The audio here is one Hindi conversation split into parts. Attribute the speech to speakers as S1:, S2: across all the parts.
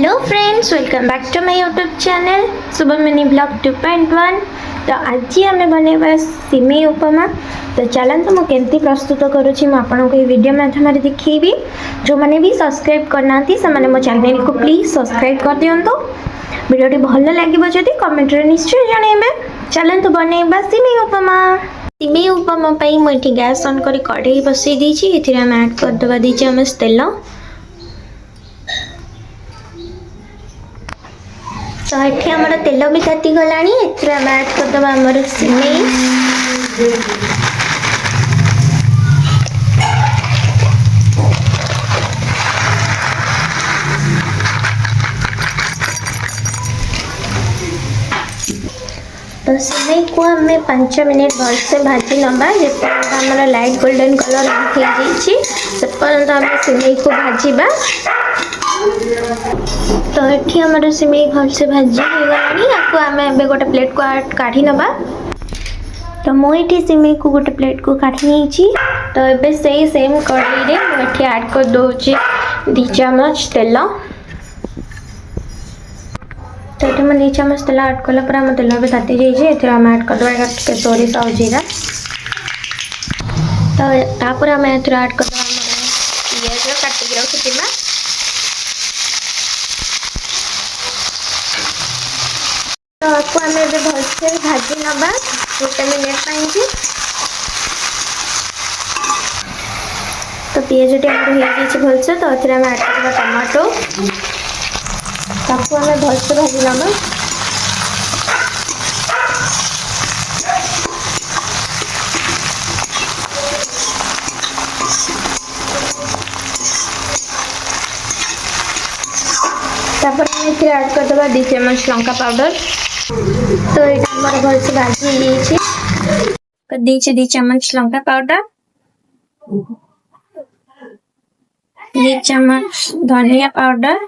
S1: Hello friends, welcome back to my YouTube channel Shubham mini blog 2.1। तो आज आम बनवा सिमेई उपमा। तो चलते मुझे केमती प्रस्तुत करुँची मुझे वीडियो माध्यम देखी। जो मैंने भी सब्सक्राइब करना से मो चैनल को प्लीज सब्सक्राइब कर दिंतु। वीडियो भल लगे जदि कमेंट निश्चय जनइबे। चलते बनवा सिमेई उपमा। सिमेई उपमा मुझे गैस ऑन कर कढ़ई बसई देती। ऐड करदे 2 चम्मच तेल। तो ये आम तेल भी ताती गला। ऐड करदे आमर सिमेई। तो सिमेई को आम 5 मिनट भलसे भाजी नवा। जितना लाइट गोल्डन कलर हो पर्यंत आम सिमेई को भाजवा। तो ये आम सिमेई भलसे भाजी हो गलानी। गोटे प्लेट को काढ़ी नवा। तो मुझे सिमेई को गोटे प्लेट को काढ़ी नहीं। तो ये से सेम कढ़ई मुझे ऐड कर दूची 2 चम्मच तेल। तो ये मैं 2 चम्मच तेल ऐड कला आम तेल भी ताती जाइए। आम ऐड करदे सोरिष और जीरा। तो आम ऐड करदे पियाज काटिक रखिथिबा। तो आपको आम भलसे भाजी नवा 1 मिनट। तो पियाज टी भलसे। तो ये आम ऐड करवा टमाटो। ताको आम भलसे भाजी नवा। ऐड करदे 2 चम्मच लंका पाउडर। तो ये भलसे भाजी कर 2 चम्मच लंका पाउडर, 2 चम्मच धनिया पाउडर,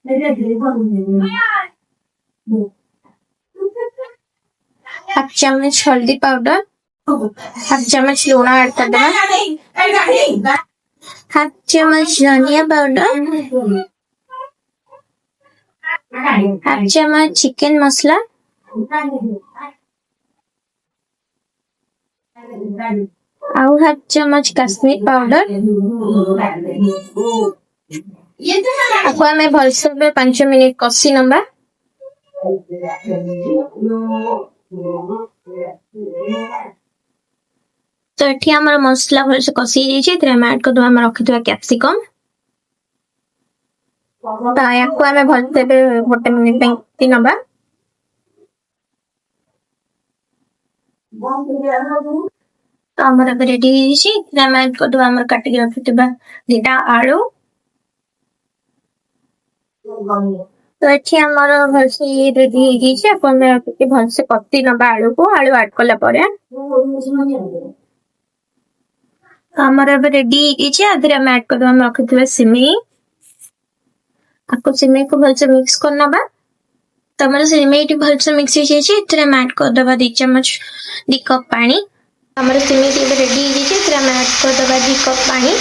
S1: 1/2 चम्मच हल्दी पाउडर, 1/2 चम्मच लूण ऐड कर देबा, 1/2 चम्मच धनिया पाउडर, 1/2 चम्मच चिकन मसला, और 1/2 चम्मच कश्मीर पाउडर। आपको आम भलसे 5 मिनट कषि नवा। तो ये आम मसला भलसे कषि ऐड कर आम रखी कैप्सिकम। तो या आम भलसे 1 मिनट नवा। तो आम रेडी ऐड कर आम काटिक रखी 2टा आलू। तो ये आम भलसे रेडी भलसे पति नवा आलू को। आलू ऐड कला आमर रेडी आम ऐड कर आम रखी सिमेई। आपको सिमेई को भलसे मिक्स करना। तो हमारे सिमेई भलसे मिक्स हो आम ऐड कर 2 चम्मच 2 कप पानी। हमारे सिमेई रेडी आम ऐड कर 2 कप पानी।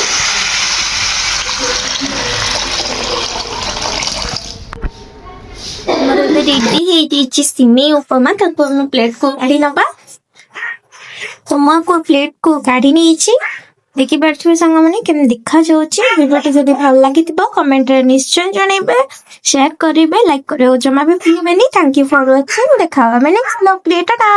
S1: रेडी सिमेई उपमा। ताको हम प्लेट को काढ़ी नवा। तो मुझे प्लेट को काढ़ी नहीं देखी पार्थिबे संग माने केम देखा जाउची। वीडियो जदि भल लागि कमेंट रे निश्चय जणाइबे, शेयर करिवे, लाइक करिवे जमा भी भूलिबेनी। Thank you for watching. देखा हमें नेक्स्ट ब्लॉग। टाटा।